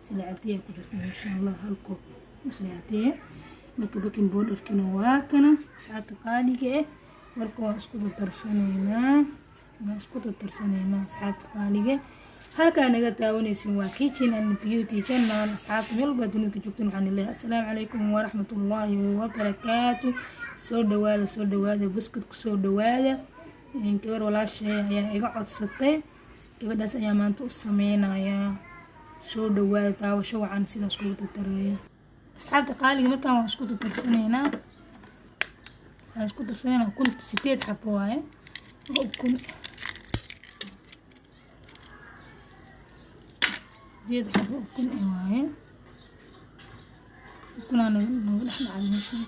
سلعتيه كده إن شاء الله هالكوب سلعتيه marka baking powderkina waa kana asxaabta qaaliga marka waa isku darsanayna asxaabta qaaliga halka naga taawanaysin waa kitchen and beauty channel asxaabta meel baad dunida joogtaan waxaan leeyahay assalaamu calaykum wa rahmatullaahi wa barakaatuh soo dhawaada buskut ku soo dhawaada gabar walaashay ayaa iga codsatay gabadhaas ayaa maanta u sameynaya soo dhawaada taawasho waxaan sidaas ugu tartareeyo asxaabta qaaliga markaan waan isku darsanayna kun 8 xabo waaye kun 8 xabo kun waaye kuna nagu dhaxlacayso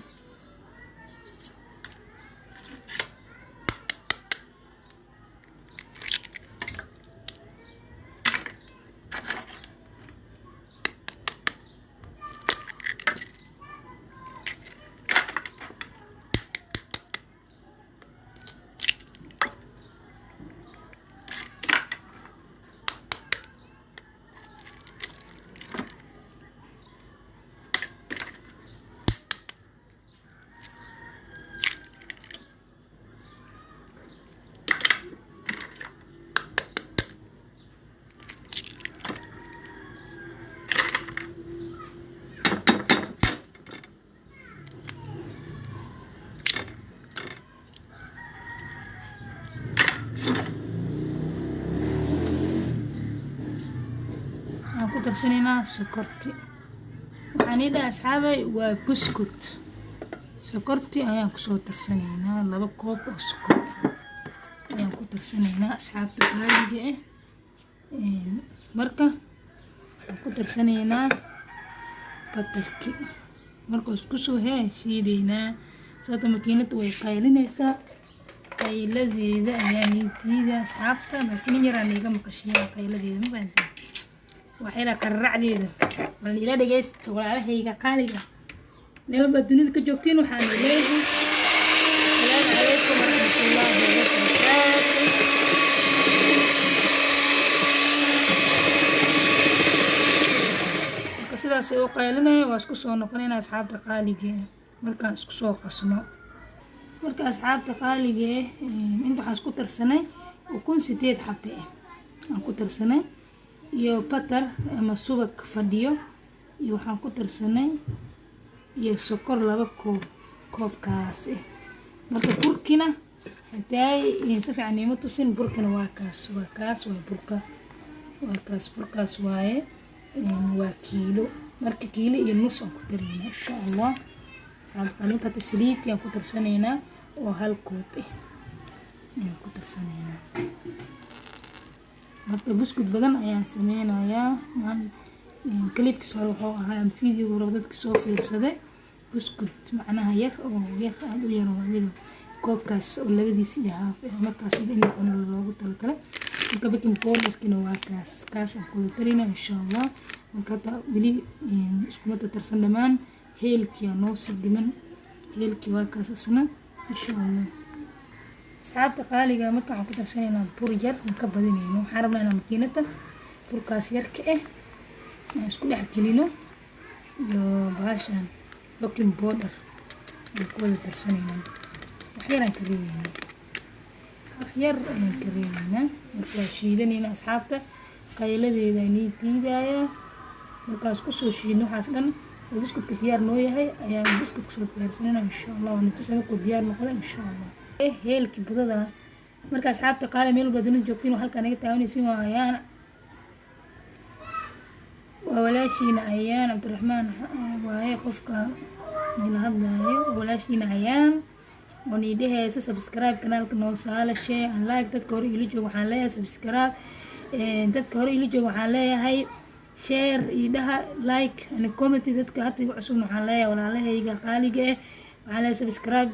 ku darsanayna sokorti waxaan idhaa asxaabay waa buskut sokorti ayaan ku soo darsanayna 2 koob oo sokor ayaan ku darsanayna asxaabta qaaliga marka waxaan ku darsanayna batarki marka isku soo shiidayna sababta makiinada way qaylinaysaa qayladeeda ayaan intiida asxaabta laakiin yaraan iga maqashiyaa qayladeeda ma baan waxayna qarracdeeda wal ila dhageysto walaalahayga qaaliga neelba dunida ka joogtiin waxaan leeyahay salaamu calaykum warahmatullaahi wabarakaatuh sidaas oo qaylinay waa isku soo noqonayna asxaabta qaaliga markaan isku soo qasno marka asxaabta qaaliga inta waxaan isku tarsanay kun 8 xabbe aan ku tarsanay iyo butter ama subag fadhiyo iyo waxaan ku darsanay iyo sokor 2 koobkaas marka burkina haday si fiican ima tusin burkina waa kaas burka burkaas waaye waa kiilo marka kiilo iyo nus aan ku darayna insha Allah qalinka tasliid aan ku darsanayna oo hal koob aan ku darsanayna marka buskut badan ayaan sameynayaa clipkiis hore wuxuu ahaa video hore dadka soo fiirsaday buskut macnaha yar aad u yar oo adiga koobkaas oo labadiis iyo haaf markaas in loogu talagalay marka baking powderkina waa kaas aan ku darina insha Allah marka wili isku mata tarsan dhamaan heelkii noo sii dhiman heelkii waa kaas asna insha Allah asxaabta qaaliga marka aan ku darsanayna bur yar ka badinayno waxaan rabnaa makiinada burkaas yarka isku dhex gelino iyo baashan baking powder aan ku darsanayna wax yar aan ka reebina marka shiidanayna asxaabta qayladeeda inay diidaya markaas ku soo shiidno waxaas dhan buskut diyaar noo yahay ayaan buskut soo diyaarsanayna insha Allah waan tusay ku diyaar noqdo insha Allah heelki budada marka asxaabta qaali meel badan joogtiin halka naga taawanaysiin waa walaashiina ayaan Cabdiraxmaan waaye qofka ila hadlayo walaashiina ayaan oo niidheeysa subscribe kanaalka noo saala share and like dadka hore ila joog waxaan leeyahay subscribe dadka hore ila joog waxaan leeyahay share idaha like and comment dadka hadda cusub waxaan leeyahay walaalahayga qaaliga waxaan leeyahay subscribe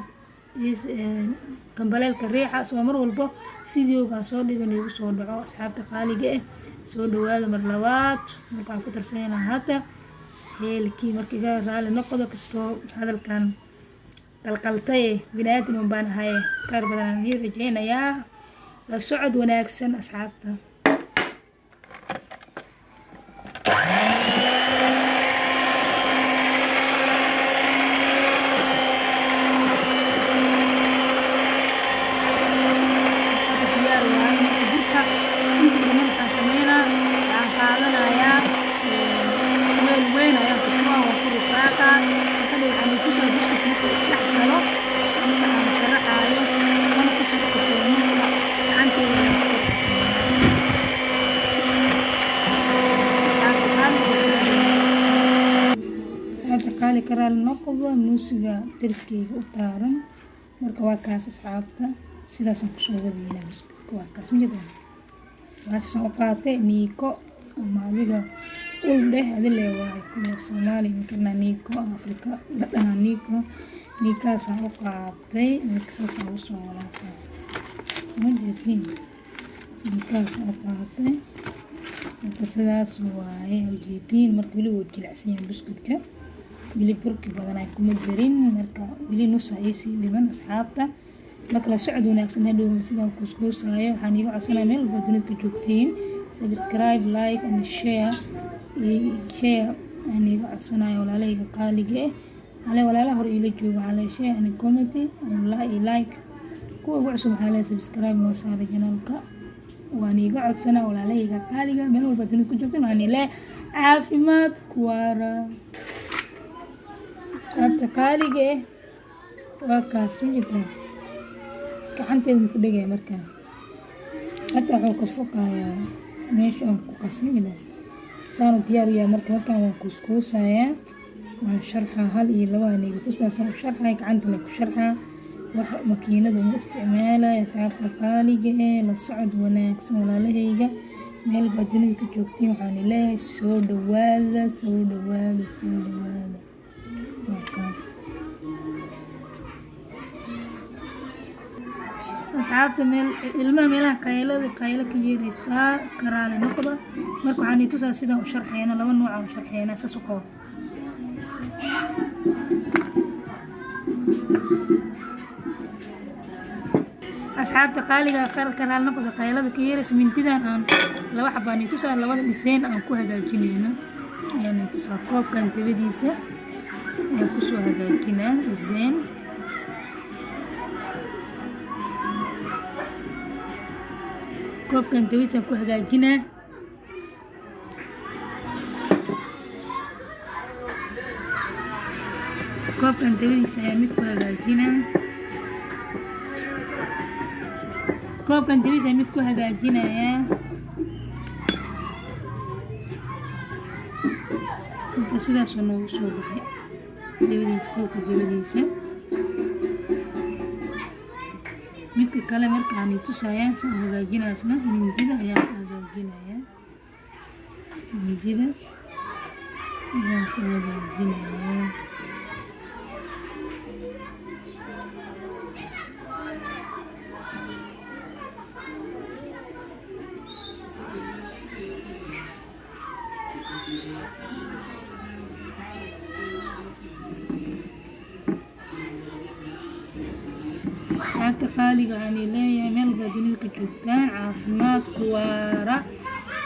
kambalelka riixa soo mar walba videoga soo dhigan igu soo dhaco asxaabta qaaliga soo dhawaada mar labaad markaan ku tarsanayna hada heelkii markii raali noqdo kasto hadalkan qalqaltay binaadin baan ahay qaar badan iyo rajaynayaa la socod wanaagsan asxaabta karaal noqdo muusiga deriskeyga u taaran marka waa kaas asxaabta sidaasaan kusoo wadaynaa buskudka waa kaas mijadan waxaan u qaatay niiko ama adiga ul dheh adile waa kuwa Soomaali markana niiko Afrika la dhahaa niikaasaan u qaatay marka saasaan u soo walaaqay majeedin niikaasaan u qaatay marka sidaas waaye ujeedin marka weli wuu jilicsan yahay buskudka weli burki badan ay kuma jirin marka weli nusa ay sii dhiman asxaabta marka la socod wanaagsan hadhow sidaan kuskuusaayo waxaan iga codsanayaa meel walba dunida ka joogtiin subscribe like and share aan iga codsanayo walaalahayga qaaliga walaalaha hore ila jooga waxaa share and comment and like kuwa ugu cusub waxaa la subscribe noo saara janaalka waan iga codsanaa walaalahayga qaaliga meel walba dunida ku joogtiin waxaan ilaa caafimaad kuwaara asxaabta qaaliga waa kaas mijitaan gacanteeda ku dhagaya markaan hadda wuxuu ka foqayaa meesha aan ku qasmida saanu diyaariyaa markaan waan kuskuusayaa waan sharxaa hal iyo laba aniga tusaasaan u sharxaya gacantana ku sharxaa wax makiinada u isticmaalaya asxaabta qaaliga la socod wanaagsan walaalahayga meel baa dunida ka joogtiin waxaan leeyahay soo dhawaada waa kaas asxaabta meel ilmaha meelaha qaylo ka yeeraysaa karaale noqda marka waxaan tusaa sidaan u sharxeena laba nooc aan u sharxeena saas u qabo asxaabta qaaliga karaale noqda qaylada ka yeeraysa mintidan aan laba xabaan tusaa labada dhiseen aan ku hagaajinayno ayaan tusaa koobkan tabadiisa ayaan kusoo hagaajinaa dhiseen koobkan tabadiisaan ku hagaajinaa koobkan tabadiisa ayaa mid ku hagaajinaa koobkan tabadiisa ayaa mid ku hagaajinayaa marka sidaasuu noogu soo baxay tabadiisa koobka tabadiisa midka kale markaan tusayaa soo hagaajinaysna mindida ayaan hagaajinayaa asxaabta qaaliga waxaan leeyahay meel walba dunida ka joogtaan caafimaad kuwaara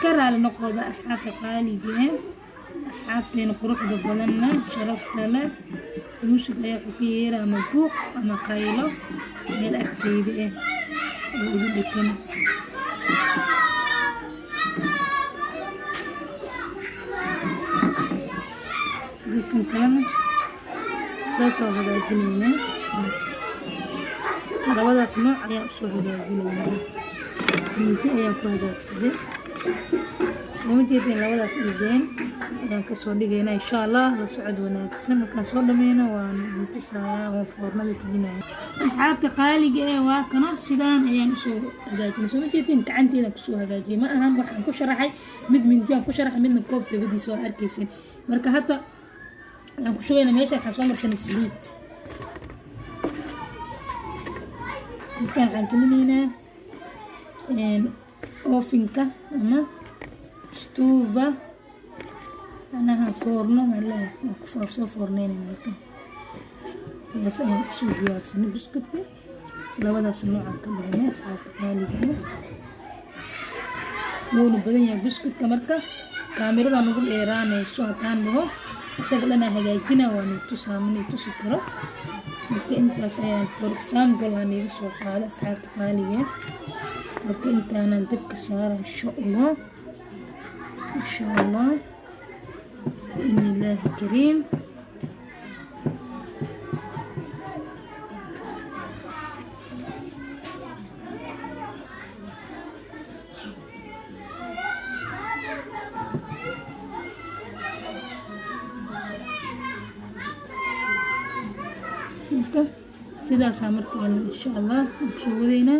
ka raali noqoda asxaabta qaaliga asxaabteena quruxda badanna sharafta leh muusig ayaa wuxuu ka yeera ama buuq ama qaylo meel agteyda oo ugu dhegan dadkan kalena saasoo hagaajinaynaa labadaas nooc ayaa usoo hagaajinaynaa minti ayaan ku hagaagsaday soo ma jeedeen labadaas design ayaan kasoo dhigaynaa insha allah la socod wanaagsan markaan soo dhameyno waan tusayaa waan foornada gelinaya asxaabta qaaliga waa kana sidaan ayaan usoo hagaajinay soo ma jeedeen gacanteedaan kusoo hagaajiyay ma ahan waxaan ku sharaxay mid mindiyaan ku sharaxay midna koob tabadiisa oo arkaysin marka hadda waxaan ku shubaynaa meesha waxaan soo marsanay saliid intaan waxaan gelinaynaa ofinka ama stuuva anaha foorno malaha waan soo foorneynayna halkan sidaas ayaan kusoo diyaarsanay buskudka labadaas noocaan ka dhiganay asxaabta qaaliga wuuna badan yahay buskudka marka kaamirada nagu dheeraanayso haddaan dhaho isaga dhanaa hagaajinaa waa nii tusaa ma nii tusi karo marka intaas ayaan for example aan iga soo qaado asxaabta qaaliga marka intaanaan dabka saara insha allah بإذن الله الكريم inta sidaas marka insha Allah soo wadayna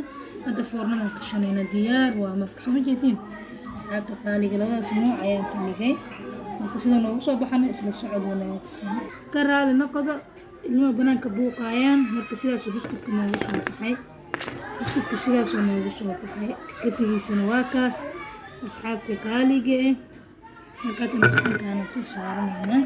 hadda foornada ka shanayna diyaar waa marka soo jeedin asxaabta qaaliga labadaas nooc ayaan ka dhigay marka sida noogu soo baxana isla socod wanaagsan ka raali noqdo ilmo banaanka buuqayaan marka sidaas buskudka noogu soo baxay buskudka sidaas noogu soo baxay katigiisana waa kaas asxaabta qaaliga marka tan saxankaana ku saaranayna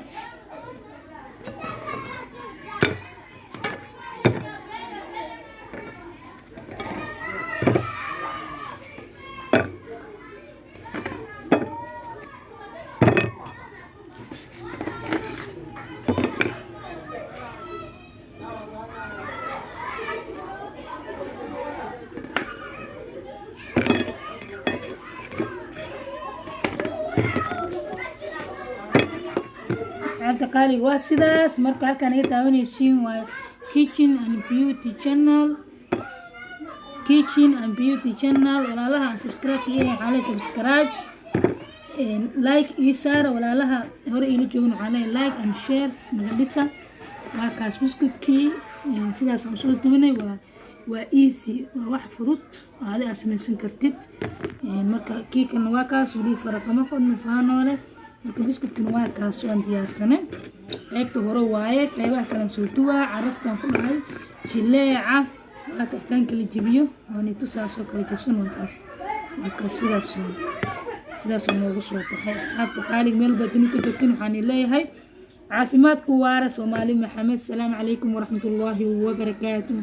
قالي واسداس مركا halkan ay taawanaysiin waa kitchen and beauty channel walaalaha subscribe iyo xalay subscribe like iyo share walaalaha hore ila joogno xalay like and share nagadisa waa kaas buskudkii sidaas aan soo duunay waa easy waa wax fudud aad samaysan kartid marka kiikan waa kaas wali farqama qodna faanoole marka buskudkuna waa kaas waan diyaarsanay qaybta hore waaye qaybaha kale soo duwaa caraftan ku dhahay jileeca waa tan kala jibiyo waani tusaasoo kala jabsan waa kaas sidaas noogu soo baxay asxaabta qaaliga meel badan ka joogtiin waxaan leeyahay caafimaadku waara Soomaali Maxamed. Salaamu calaykum waraxmatullaahi wabarakaatuh.